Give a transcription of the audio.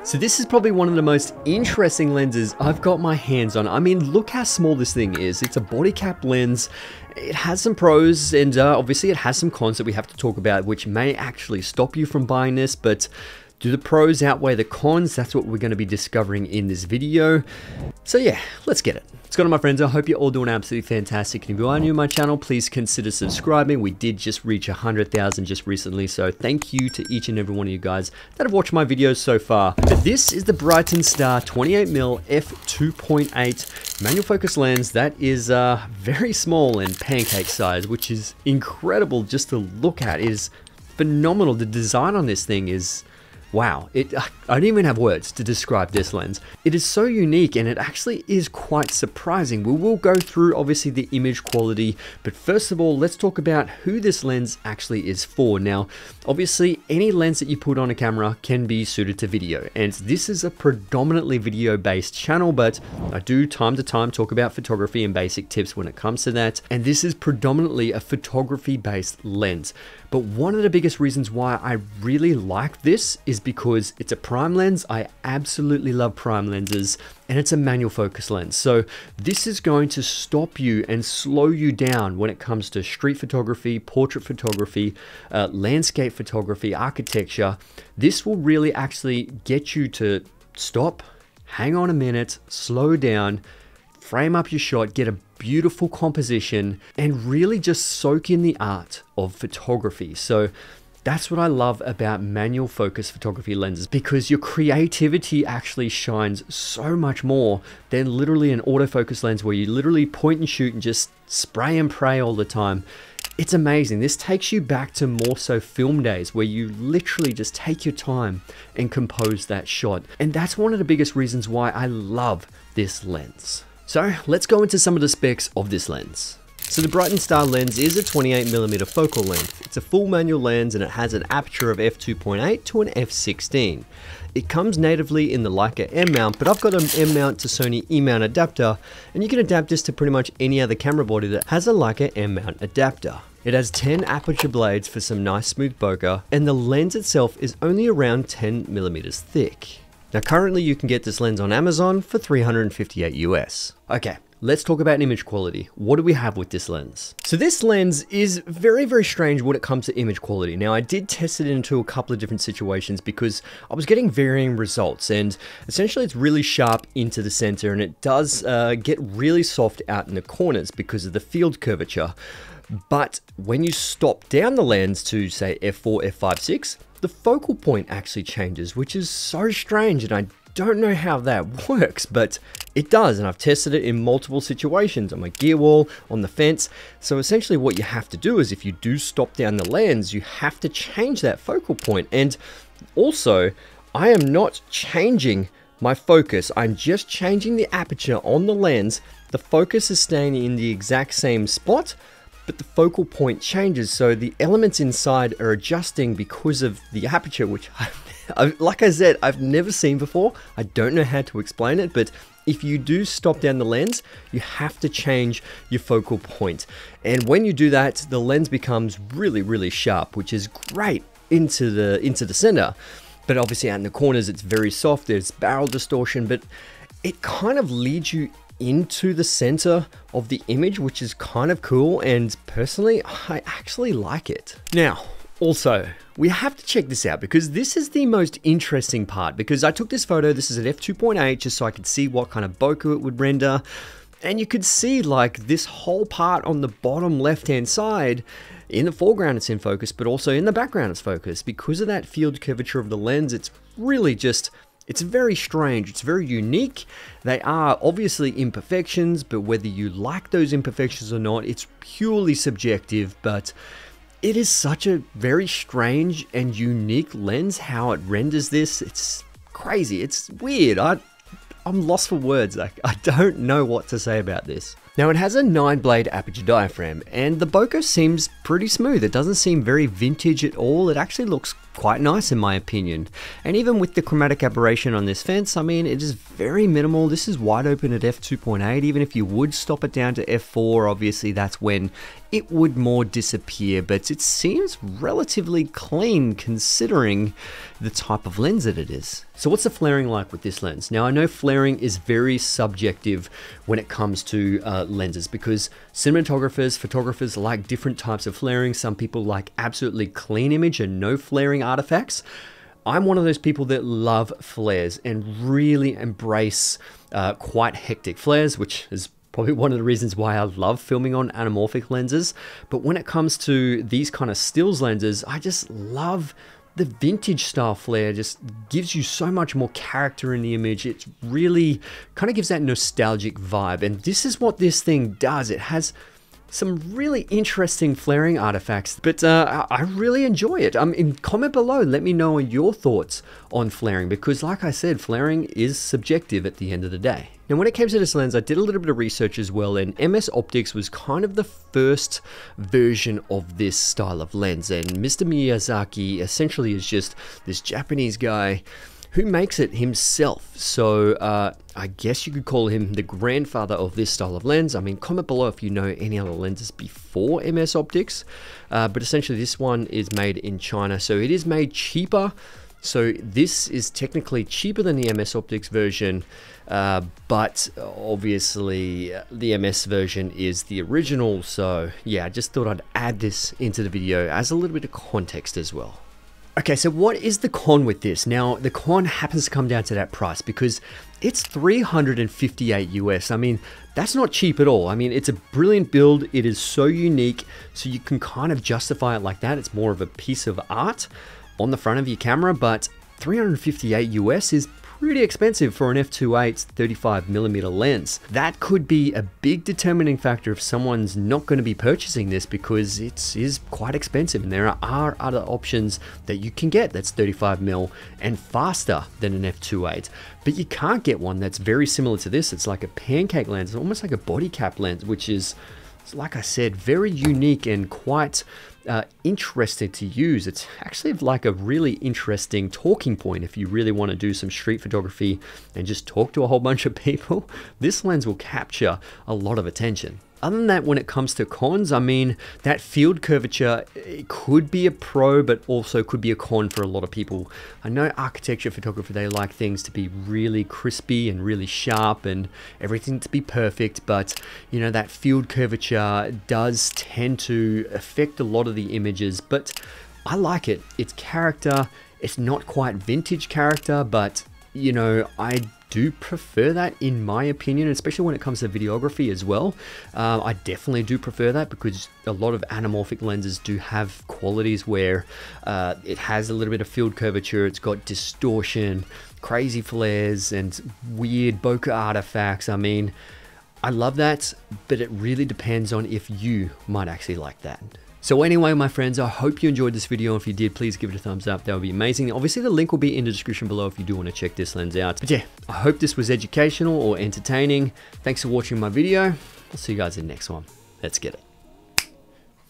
So this is probably one of the most interesting lenses I've got my hands on. I mean, look how small this thing is. It's a body cap lens. It has some pros and obviously it has some cons that we have to talk about, which may actually stop you from buying this, but do the pros outweigh the cons? That's what we're going to be discovering in this video. So yeah, let's get it. What's going on, my friends? I hope you're all doing absolutely fantastic. And if you are new to my channel, please consider subscribing. We did just reach 100,000 just recently, so thank you to each and every one of you guys that have watched my videos so far. But this is the Brightin Star 28mm f2.8 manual focus lens that is very small and pancake size, which is incredible just to look at. It is phenomenal. The design on this thing is wow. I don't even have words to describe this lens. It is so unique and it actually is quite surprising. We will go through obviously the image quality, but first of all, let's talk about who this lens actually is for. Now, obviously any lens that you put on a camera can be suited to video, and this is a predominantly video based channel, but I do time to time talk about photography and basic tips when it comes to that. And this is predominantly a photography based lens. But one of the biggest reasons why I really like this is because it's a prime lens. I absolutely love prime lenses, and it's a manual focus lens. So this is going to stop you and slow you down when it comes to street photography, portrait photography, landscape photography, architecture. This will really actually get you to stop, hang on a minute, slow down, frame up your shot, get a beautiful composition, and really just soak in the art of photography. So that's what I love about manual focus photography lenses, because your creativity actually shines so much more than literally an autofocus lens where you literally point and shoot and just spray and pray all the time. It's amazing. This takes you back to more so film days where you literally just take your time and compose that shot. And that's one of the biggest reasons why I love this lens. So let's go into some of the specs of this lens. So the Brightin Star lens is a 28mm focal length. It's a full manual lens and it has an aperture of f2.8 to an f16. It comes natively in the Leica M mount, but I've got an M mount to Sony E mount adapter, and you can adapt this to pretty much any other camera body that has a Leica M mount adapter. It has 10 aperture blades for some nice smooth bokeh, and the lens itself is only around 10mm thick. Now currently you can get this lens on Amazon for $358 US. Okay, let's talk about image quality. What do we have with this lens? So this lens is very strange when it comes to image quality. Now I did test it into a couple of different situations because I was getting varying results, and essentially it's really sharp into the center, and it does get really soft out in the corners because of the field curvature. But when you stop down the lens to say f4, f5, 6, the focal point actually changes, which is so strange, and I don't know how that works, but it does, and I've tested it in multiple situations on my gear wall, on the fence. So essentially what you have to do is, if you do stop down the lens, you have to change that focal point. And also, I am not changing my focus, I'm just changing the aperture on the lens. The focus is staying in the exact same spot, but the focal point changes, so the elements inside are adjusting because of the aperture, which like I said, I've never seen before. I don't know how to explain it, but if you do stop down the lens, you have to change your focal point. And when you do that, the lens becomes really sharp, which is great into the center. But obviously out in the corners, it's very soft. There's barrel distortion, but it kind of leads you into the center of the image, which is kind of cool, and personally I actually like it. Now also, we have to check this out because this is the most interesting part, because I took this photo, this is at f2.8, just so I could see what kind of bokeh it would render, and you could see like this whole part on the bottom left hand side. In the foreground it's in focus, but also in the background it's focused. Because of that field curvature of the lens, it's really just, it's very strange, it's very unique. They are obviously imperfections, but whether you like those imperfections or not, it's purely subjective. But it is such a very strange and unique lens, how it renders this. It's crazy, it's weird. I'm lost for words. I don't know what to say about this. Now it has a 9-blade aperture diaphragm, and the bokeh seems pretty smooth. It doesn't seem very vintage at all. It actually looks quite nice in my opinion. And even with the chromatic aberration on this fence, I mean, it is very minimal. This is wide open at f2.8. Even if you would stop it down to f4, obviously that's when it would more disappear, but it seems relatively clean considering the type of lens that it is. So what's the flaring like with this lens? Now I know flaring is very subjective when it comes to lenses, because cinematographers, photographers like different types of flaring. Some people like absolutely clean image and no flaring artifacts. I'm one of those people that love flares and really embrace quite hectic flares, which is probably one of the reasons why I love filming on anamorphic lenses. But when it comes to these kind of stills lenses, I just love the vintage style flare. Just gives you so much more character in the image. It really kind of gives that nostalgic vibe. And this is what this thing does. It has some really interesting flaring artifacts, but I really enjoy it. Comment below, let me know your thoughts on flaring, because like I said, flaring is subjective at the end of the day. Now when it came to this lens, I did a little bit of research as well, and MS Optics was kind of the first version of this style of lens, and Mr. Miyazaki essentially is just this Japanese guy who makes it himself. So I guess you could call him the grandfather of this style of lens. I mean, comment below if you know any other lenses before MS Optics, but essentially this one is made in China, so it is made cheaper. So this is technically cheaper than the MS Optics version, but obviously the MS version is the original. So yeah, I just thought I'd add this into the video as a little bit of context as well. Okay, so what is the con with this? Now, the con happens to come down to that price, because it's $358 US. I mean, that's not cheap at all. I mean, it's a brilliant build. It is so unique, so you can kind of justify it like that. It's more of a piece of art on the front of your camera, but $358 US is pretty expensive for an f2.8 35mm lens. That could be a big determining factor if someone's not going to be purchasing this, because it is quite expensive, and there are other options that you can get that's 35mm and faster than an f2.8, but you can't get one that's very similar to this. It's like a pancake lens, almost like a body cap lens, which is, like I said, very unique and quite interesting to use. It's actually like a really interesting talking point if you really want to do some street photography and just talk to a whole bunch of people. This lens will capture a lot of attention. Other than that, when it comes to cons, I mean, that field curvature, it could be a pro, but also could be a con for a lot of people. I know architecture photography, they like things to be really crispy and really sharp and everything to be perfect, but you know, that field curvature does tend to affect a lot of the images, but I like it. It's character. It's not quite vintage character, but you know, I do prefer that in my opinion, especially when it comes to videography as well. I definitely do prefer that, because a lot of anamorphic lenses do have qualities where it has a little bit of field curvature, it's got distortion, crazy flares, and weird bokeh artifacts. I mean, I love that, but it really depends on if you might actually like that. So anyway, my friends, I hope you enjoyed this video. If you did, please give it a thumbs up. That would be amazing. Obviously, the link will be in the description below if you do want to check this lens out. But yeah, I hope this was educational or entertaining. Thanks for watching my video. I'll see you guys in the next one. Let's get it.